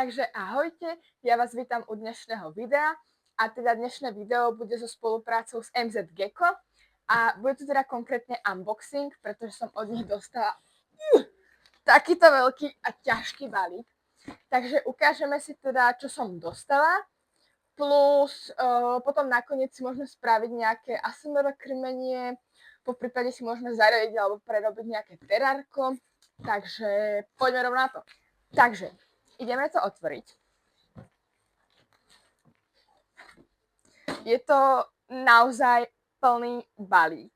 Takže ahojte, ja vás vítam u dnešného videa a teda dnešné video bude so spoluprácou s MZ Gecko a bude to teda konkrétne unboxing, pretože som od nich dostala takýto veľký a ťažký balík. Takže ukážeme si teda, čo som dostala, plus potom nakoniec si môžeme spraviť nejaké ASMR krmenie, poprípade si môžeme zariadiť alebo prerobiť nejaké terárko, takže poďme rovno na to. Takže ideme to otvoriť. Je to naozaj plný balík.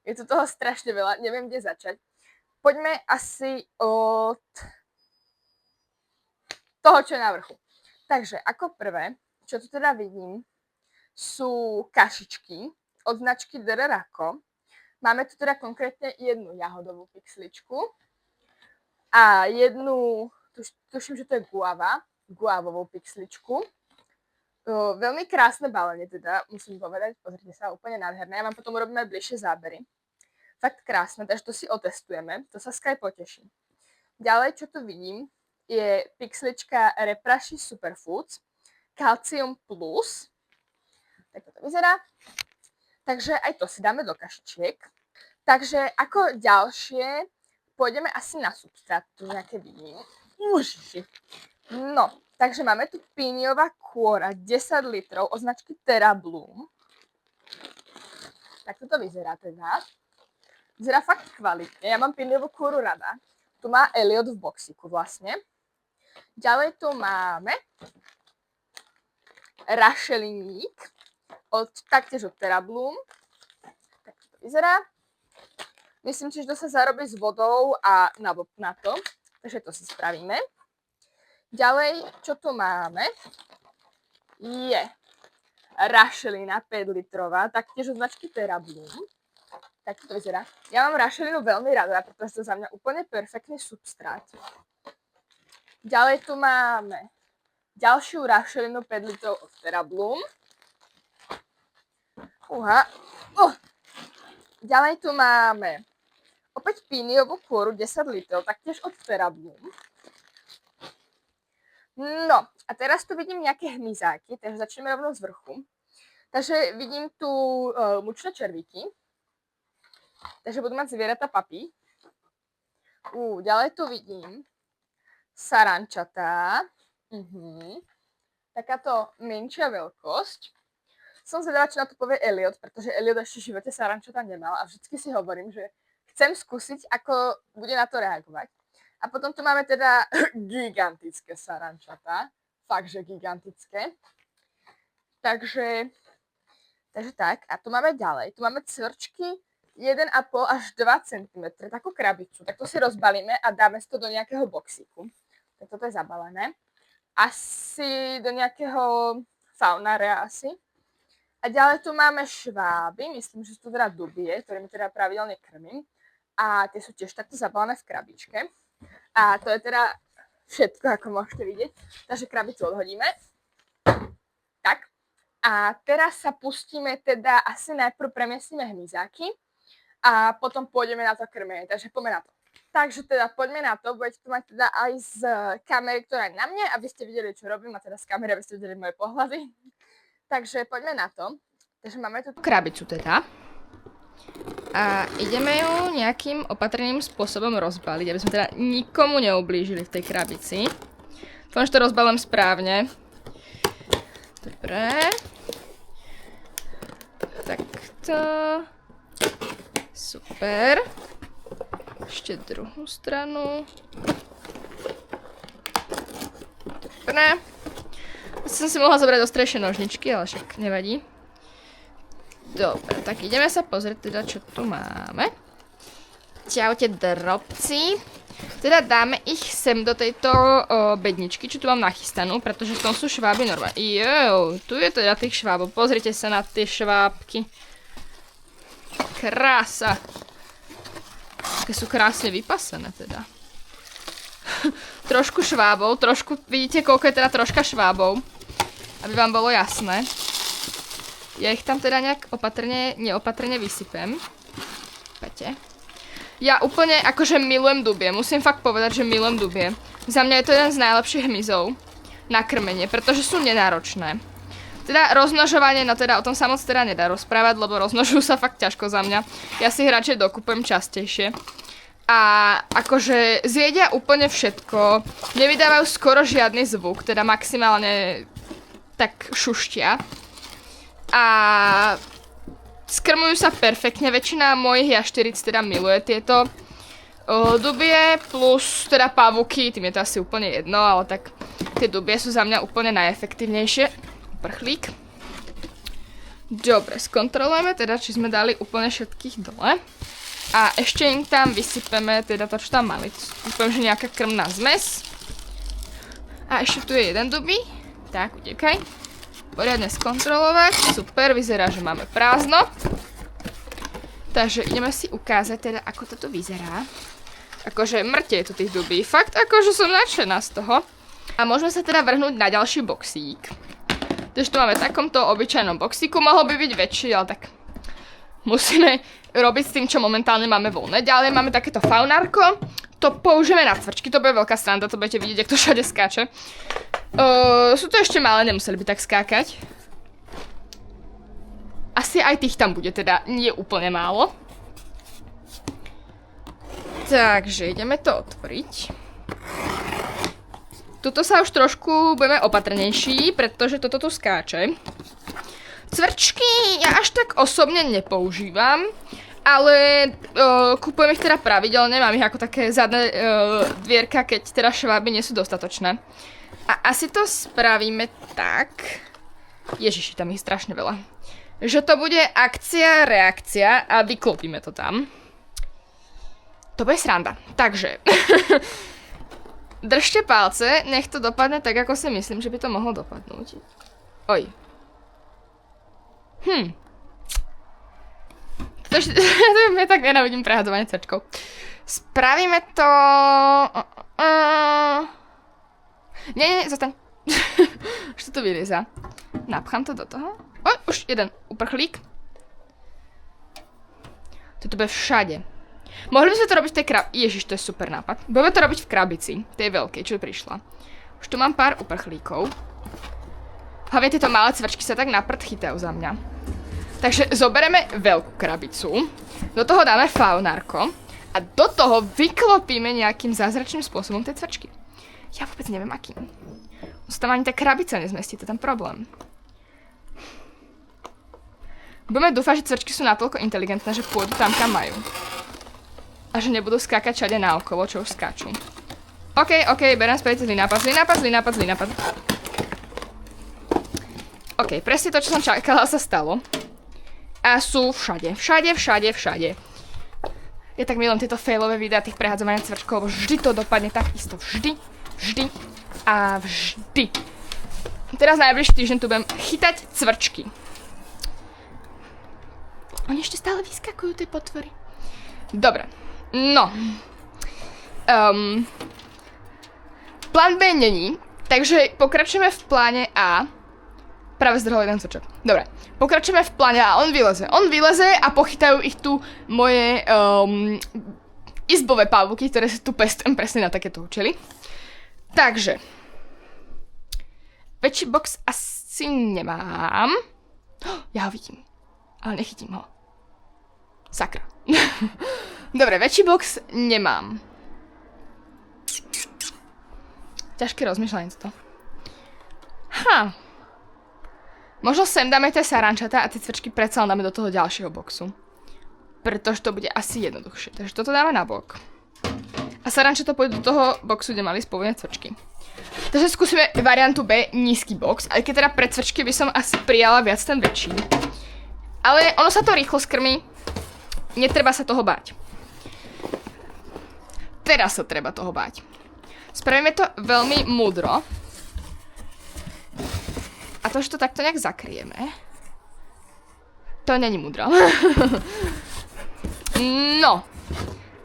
Je tu toho strašne veľa, neviem, kde začať. Poďme asi od toho, čo je na vrchu. Takže ako prvé, čo tu teda vidím, sú kašičky od značky Drrako. Máme tu teda konkrétne jednu jahodovú pixličku a jednu, tuším, že to je guavovú pixličku. Veľmi krásne balenie teda, musím povedať, pozrite sa, úplne nádherné. Ja vám potom urobíme bližšie zábery. Fakt krásne, takže to si otestujeme, to sa Sky poteší. Ďalej, čo tu vidím, je pixlička Repraši Superfoods Calcium Plus. Tak to vyzerá. Takže aj to si dáme do kašičiek. Takže ako ďalšie, pôjdeme asi na substrát, tu nejaké vidím. No, takže máme tu píniová kôra 10 litrov od značky Terra Bloom. Tak toto vyzerá teda. Vyzerá fakt kvalitne, ja mám píniovú kôru rada. Tu má Elliot v boxíku vlastne. Ďalej tu máme rašeliník taktiež od Terra Bloom. Tak to vyzerá. Myslím si, že to sa zarobí s vodou a na to. Takže to si spravíme. Ďalej, čo tu máme, je rašelina 5 litrová, taktiež od značky Terra Bloom. Tak to vyzerá. Ja mám rašelinu veľmi rada, pretože to za mňa úplne perfektný substrát. Ďalej tu máme ďalšiu rašelinu 5 litrov od Terra Bloom. Ďalej tu máme opäť píniovú kôru 10 litrov, taktiež od Terra Bloom. No, a teraz tu vidím nejaké hmyzáky, takže začneme rovno z vrchu. Takže vidím tu mučné červíky. Takže budú mať zvieratá papy. Ďalej tu vidím sarančatá. Takáto menšia veľkosť. Som zvedavá, čo na to povie Elliot, pretože Elliot ešte v živote sarančatá nemal a vždycky si hovorím, že chcem skúsiť, ako bude na to reagovať. A potom tu máme teda gigantické sarančatá. Fakt, že gigantické. Takže tak. A tu máme ďalej. Tu máme cvrčky 1,5 až 2 cm, takú krabicu. Tak to si rozbalíme a dáme si to do nejakého boxíku. Tak toto je zabalené. Asi do nejakého faunarea asi. A ďalej tu máme šváby, myslím, že sú to teda dubie, ktorými teda pravidelne krmím. A tie sú tiež takto zabalené v krabičke. A to je teda všetko, ako môžete vidieť. Takže krabicu odhodíme. Tak. A teraz sa pustíme teda, asi najprv premiesnime hmyzáky a potom pôjdeme na to krmenie, takže poďme na to. Takže teda poďme na to, budete to mať teda aj z kamery, ktorá je na mne, aby ste videli, čo robím, a teda z kamery, aby ste videli moje pohľady. Takže poďme na to. Takže máme tu krabicu teda. A ideme ju nejakým opatrným spôsobom rozbaliť, aby sme teda nikomu neublížili v tej krabici. Dúfam, že to rozbalím správne. Dobre. Takto. Super. Ešte druhú stranu. Dobre. Som si mohla zobrať ostrejšie nožničky, ale však nevadí. Dobre, tak ideme sa pozrieť teda, čo tu máme. Čaute drobci. Teda dáme ich sem do tejto bedničky, čo tu mám nachystanú, pretože v tom sú šváby normálne. Tu je teda tých švábov. Pozrite sa na tie švábky. Krása. Také sú krásne vypasené teda. Trošku švábov, vidíte, koľko je teda troška švábov. Aby vám bolo jasné. Ja ich tam teda nejak neopatrne vysypem. Poďte. Ja úplne akože milujem dubie, musím fakt povedať, že milujem dubie. Za mňa je to jeden z najlepších hmyzov na krmenie, pretože sú nenáročné. Teda rozmnožovanie, no teda o tom sa moc teda nedá rozprávať, lebo rozmnožujú sa fakt ťažko za mňa. Ja si ich radšej dokupujem častejšie. A akože zjedia úplne všetko, nevydávajú skoro žiadny zvuk, teda maximálne tak šuštia. A skrmujú sa perfektne, väčšina mojich jašteric teda miluje tieto dubie, plus teda pavuky, tým je to asi úplne jedno, ale tak tie dubie sú za mňa úplne najefektívnejšie. Prchlík. Dobre, skontrolujeme teda, či sme dali úplne všetkých dole. A ešte im tam vysypeme teda to, čo tam mali. Dúfam, že nejaká krmná zmes. A ešte tu je jeden dubí. Tak, utekaj. Poriadne skontrolovať. Super, vyzerá, že máme prázdno. Takže ideme si ukázať teda, ako toto vyzerá. Akože mŕte je tu tých dubí. Fakt, akože som nadšená z toho. A môžeme sa teda vrhnúť na ďalší boxík. Takže tu máme v takomto obyčajnom boxíku. Mohol by byť väčší, ale tak musíme robiť s tým, čo momentálne máme voľné. Ďalej máme takéto faunárko. To použijeme na cvrčky, to bude veľká sranda, to budete vidieť, jak to všade skáče. Sú to ešte malé, nemuseli by tak skákať. Asi aj tých tam bude, teda nie úplne málo. Takže ideme to otvoriť. Tuto sa už trošku budeme opatrnejší, pretože toto tu skáče. Cvrčky ja až tak osobne nepoužívam, ale kupujem ich teda pravidelne, mám ich ako také zadné dvierka, keď teda šváby nie sú dostatočné. A asi to spravíme tak, ježiši, tam ich strašne veľa, že to bude akcia, reakcia a vyklopíme to tam. To bude sranda. Takže, držte palce, nech to dopadne tak, ako si myslím, že by to mohlo dopadnúť. Oj. Ja tak nenávidím prehadzovanie cvrčkov. Spravíme to... Nie, zostaň. Už to tu vylieza. Napchám to do toho. Oj, už jeden uprchlík. Toto bude všade. Mohli by sme to robiť v tej krabici. Ježiš, to je super nápad. Budeme to robiť v krabici, tej veľkej, čo prišla. Už tu mám pár uprchlíkov. Hlavne tieto malé cvrčky sa tak na prd chytajú za mňa. Takže zoberieme veľkú krabicu, do toho dáme faunárko a do toho vyklopíme nejakým zázračným spôsobom tie cvrčky. Ja vôbec neviem akým. Už tam ani tá krabica nezmestí, to je ten problém. Budeme dúfať, že cvrčky sú natoľko inteligentné, že pôjdu tam, kam majú. A že nebudú skákať všade naokolo, čo už skáču. OK, beriem späť zlý nápad. OK, presne to, čo som čakala, sa stalo. A sú všade. Ja tak milujem tieto failové videá tých prehadzovania cvrčkov, lebo vždy to dopadne tak isto. Vždy. Teraz najbližší týždeň tu budem chytať cvrčky. Oni ešte stále vyskakujú, tie potvory. Dobre, no. Plán B není, takže pokračujeme v pláne A. Práve zdrhol jeden cvrčok. Dobre, pokračujeme v pláne A. On vyleze a pochytajú ich tu moje izbové pavúky, ktoré sa tu pestujem presne na takéto účely. Takže. Väčší box asi nemám. Ja ho vidím, ale nechytím ho. Sakra. Dobre, väčší box nemám. Ťažké rozmýšľanie to. Možno sem dáme tie sarančatá a tie cvrčky predsa dáme do toho ďalšieho boxu. Pretože to bude asi jednoduchšie. Takže toto dáme na bok. A sarančatá pôjde do toho boxu, kde mali spôvodne cvrčky. Takže skúsime variantu B, nízky box. Aj keď teda pre cvrčky by som asi prijala viac ten väčší. Ale ono sa to rýchlo skrmí. Netreba sa toho báť. Teraz sa treba toho báť. Spravíme to veľmi múdro. A to, že to takto nejak zakrieme, to není múdro. No.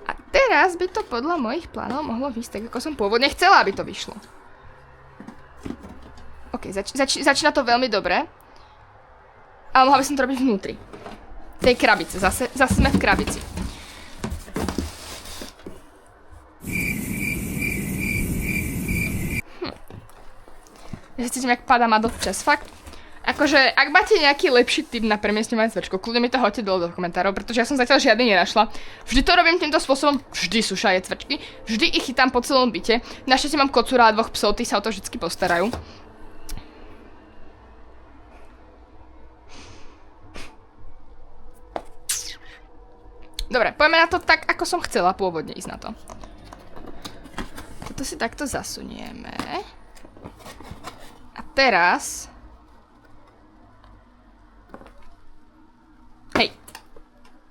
A teraz by to podľa mojich plánov mohlo výsť tak, ako som pôvodne chcela, aby to vyšlo. OK, začína to veľmi dobre. Ale mohla by som to robiť vnútri. Tej krabice. Zase sme v krabici. Ja si cítim, jak padá ma čas, fakt. Akože, ak máte nejaký lepší tip na premiestňovanie cvrčkov, kľudne mi to hoďte dole do komentárov, pretože ja som zatiaľ žiadny nenašla. Vždy to robím týmto spôsobom, vždy sú šaje cvrčky, vždy ich chytám po celom byte. Našťastie mám kocúra a 2 psov, tí sa o to vždycky postarajú. Dobre, poďme na to tak, ako som chcela pôvodne ísť na to. Toto si takto zasunieme. A teraz... Hej.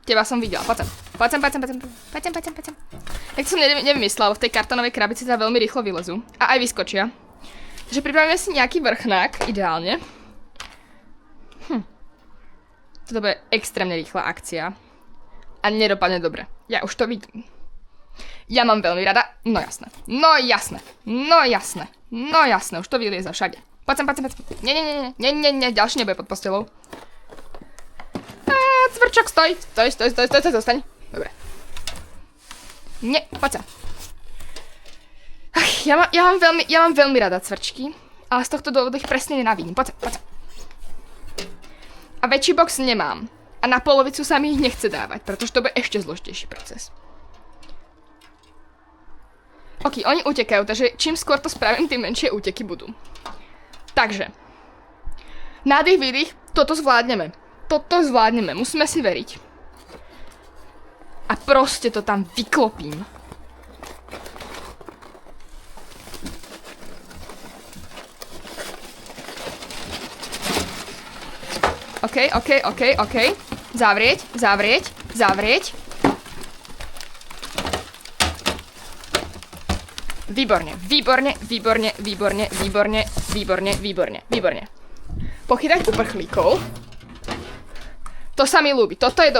Teba som videla. Poď sem. Tak som nevymyslela, v tej kartonovej krabici sa veľmi rýchlo vylezú. A aj vyskočia. Takže pripravíme si nejaký vrchnák, ideálne. Toto bude extrémne rýchla akcia. A nedopadne dobre. Ja už to vidím. Ja mám veľmi rada... No jasné. Už to vylieza všade. Poď sem. Nie, ďalší nebude pod postelou. Cvrčok, stoj, zostaň. Dobre. Nie, poď sa. Ja mám veľmi rada cvrčky, ale z tohto dôvodu ich presne nenávidím. Poď sa. A väčší box nemám. A na polovicu sa mi ich nechce dávať, pretože to bude ešte zložitejší proces. Ok, oni utekajú, takže čím skôr to spravím, tým menšie úteky budú. Takže. Nádych, výdych, toto zvládneme. Musíme si veriť. A proste to tam vyklopím. OK. Zavrieť. Výborne. Pochytať uprchlíkov. To sa mi ľúbi. Toto je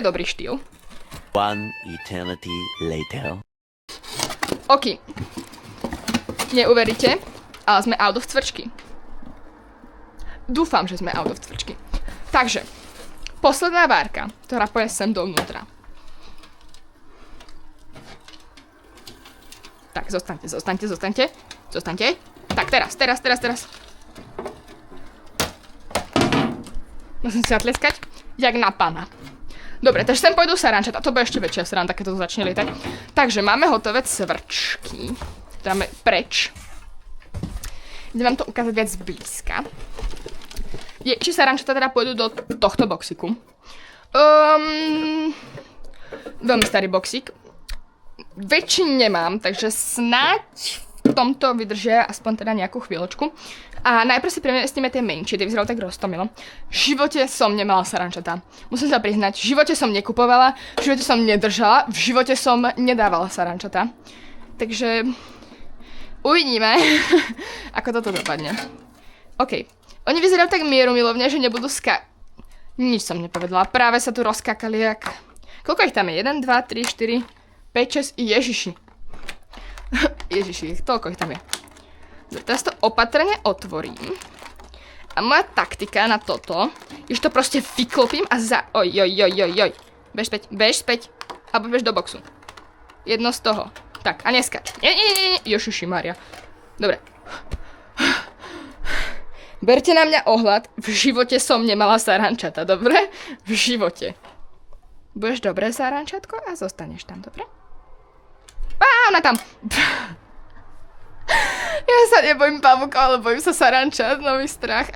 dobrý štýl. One eternity later. OK. Neuveríte, ale sme out of cvrčky. Dúfam, že sme out of cvrčky. Takže, posledná várka, ktorá pôjde sem dovnútra. Tak, zostaňte. Tak, teraz. Musím si zatleskať, jak na pána. Dobre, takže sem pôjdu sarančata, to bude ešte väčšia sranda, keď to začne lietať. Takže máme hotové cvrčky. Dáme preč. Idem vám to ukázať viac zblízka. Či sarančata teda pôjdu do tohto boxiku. Veľmi starý boxík. Väčšin nemám, takže snáď v tomto vydržia aspoň teda nejakú chvíľočku. A najprv si premiestnime tie menšie, tie vyzerajú tak roztomilo. V živote som nemala sarančata. Musím sa priznať, v živote som nekupovala, v živote som nedržala, v živote som nedávala sarančata. Takže uvidíme, ako toto dopadne. OK. Oni vyzerajú tak mierumilovne, že nebudú Nič som nepovedala, práve sa tu rozkákali jak... Koľko ich tam je? 1, 2, 3, 4, 5, 6... Ježiši, toľko ich tam je. Teraz to opatrne otvorím. A moja taktika na toto je, že to proste vyklopím a Oj. Bež späť. Alebo bež do boxu. Jedno z toho. Tak, a neskač. Nie. Jošiši Maria. Dobre. Berte na mňa ohľad. V živote som nemala sarančata, dobre? V živote. Budeš dobré sarančatko a zostaneš tam, dobre? Ona tam. Ja sa nebojím pavúkov, ale bojím sa sarančat, nový strach.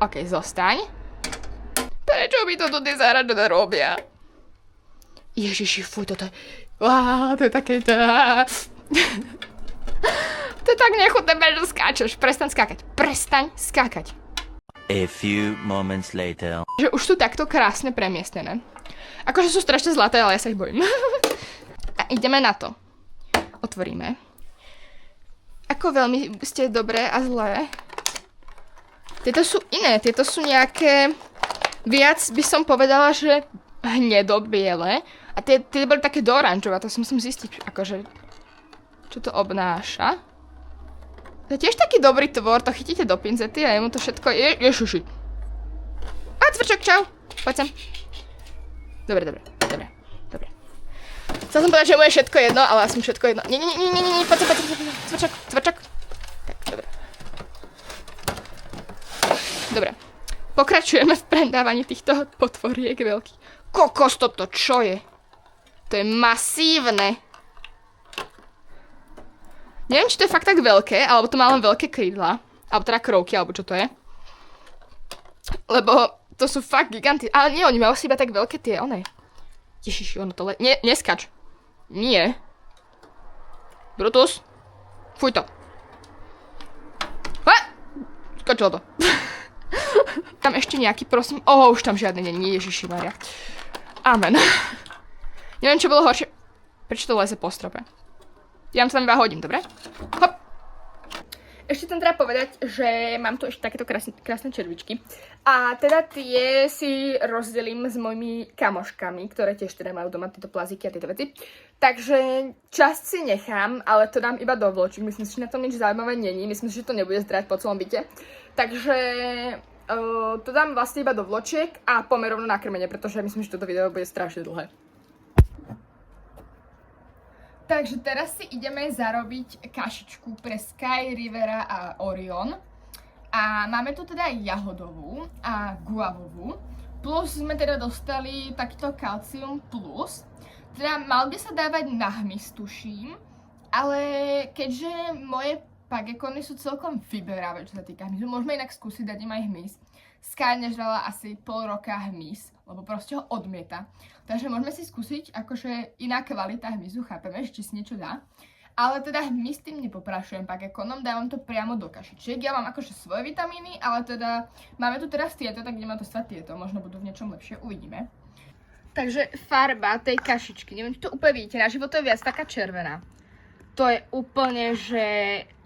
OK, zostaň. Prečo mi to tu tie sarančata robia? Ježiši, fuj, toto je... to je také... To je tak nechutné, že skáčeš. Prestaň skákať. A few moments later. Že už sú takto krásne premiestnené. Akože sú strašne zlaté, ale ja sa ich bojím. A ideme na to. Otvoríme. Ako veľmi ste dobré a zlé. Tieto sú iné, tieto sú nejaké... Viac by som povedala, že hnedobiele. A tie boli také do oranžové, to si musím zistiť, akože... Čo to obnáša. To je tiež taký dobrý tvor, to chytíte do pinzety a jemu to všetko... Ježiši. A cvrčok, čau. Poď sem. Dobre. Chcel som povedať, že mu je všetko jedno, ale ja som všetko jedno. Nie, poď sem, cvrčok. Tak, dobre. Pokračujeme v predávaní týchto potvoriek veľkých. Kokos, toto čo je? To je masívne. Neviem, či to je fakt tak veľké, alebo to má len veľké krídla. Alebo teda krovky, alebo čo to je. Lebo to sú fakt giganty. Ale nie, oni majú si iba tak veľké tie, one. Ježiši, ono to nie, neskač. Nie. Brutus. Fuj to. Skočilo to. Tam ešte nejaký, prosím. Už tam žiadne nie, Ježišimaria. Amen. Neviem, čo bolo horšie. Prečo to leze po strope? Ja vám to tam iba hodím, dobre? Hop. Ešte chcem teda povedať, že mám tu ešte takéto krásne červičky. A teda tie si rozdelím s mojimi kamoškami, ktoré tiež teda majú doma tieto plazíky a tieto veci. Takže časť si nechám, ale to dám iba do vločík. Myslím si, že na tom nič zaujímavé není. Myslím si, že to nebude zdrať po celom byte. Takže to dám vlastne iba do vločiek a pomerovno na krmenie, pretože myslím, že toto video bude strašne dlhé. Takže teraz si ideme zarobiť kašičku pre Sky, Rivera a Orion. A máme tu teda jahodovú a guavovú. Plus sme teda dostali takto Calcium Plus. Teda mal by sa dávať na hmyz, tuším. Ale keďže moje pagekony sú celkom vyberavé, čo sa týka hmyzu, môžeme inak skúsiť dať im aj hmyz. Sky nežrala asi pol roka hmyz, lebo proste ho odmieta. Takže môžeme si skúsiť akože iná kvalita hmyzu, chápeme, že či si niečo dá. Ale teda hmyz tým nepoprašujem pagekonom, dávam to priamo do kašičiek. Ja mám akože svoje vitamíny, ale teda máme tu teraz tieto, tak ideme dostať tieto. Možno budú v niečom lepšie, uvidíme. Takže farba tej kašičky, neviem, či to úplne vidíte, na život to je viac taká červená. To je úplne, že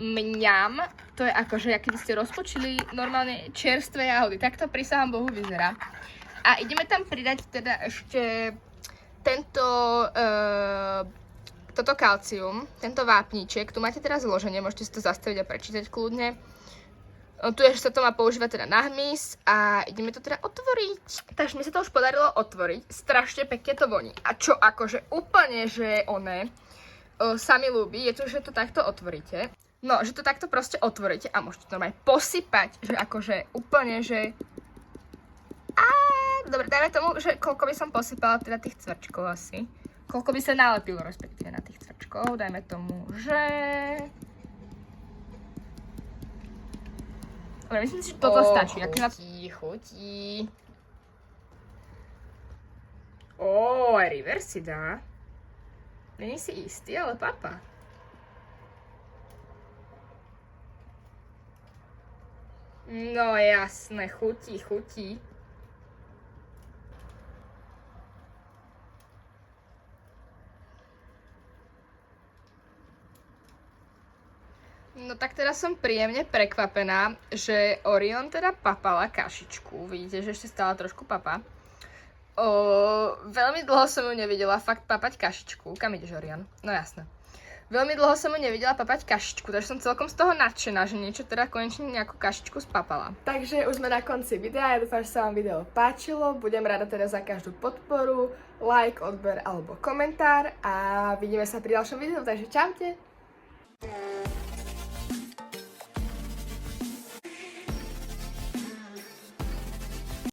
mňam, to je akože, keby ste rozpočili normálne čerstvé jahody, tak to prisahám Bohu vyzerá. A ideme tam pridať teda ešte toto kalcium, tento vápniček, tu máte teraz zloženie, môžete si to zastaviť a prečítať kľudne. Tu je, že sa to má používať teda na hmyz a ideme to teda otvoriť. Takže mi sa to už podarilo otvoriť, strašne pekne to voní. A čo akože úplne, že sa mi ľúbi, je to, že to takto otvoríte. No, že to takto proste otvoríte a môžete to normálne posypať, že akože úplne, že... Dobre, dajme tomu, že koľko by som posypala teda tých cvrčkov asi. Koľko by sa nalepilo respektíve na tých cvrčkov. Dajme tomu, že... Dobre, myslím si, že toto stačí. Chutí. River si dá. Není si istý, ale papa. No jasné, chutí. No tak teraz som príjemne prekvapená, že Orion teda papala kašičku. Vidíte, že ešte stále trošku papa. Veľmi dlho som ju nevidela fakt papať kašičku. Kam ideš, Orion? No jasné. Veľmi dlho som ju nevidela papať kašičku, takže som celkom z toho nadšená, že niečo teda konečne nejakú kašičku spapala. Takže už sme na konci videa, ja dúfam, že sa vám video páčilo. Budem rada teda za každú podporu, like, odber alebo komentár a vidíme sa pri ďalšom videu, takže čaute!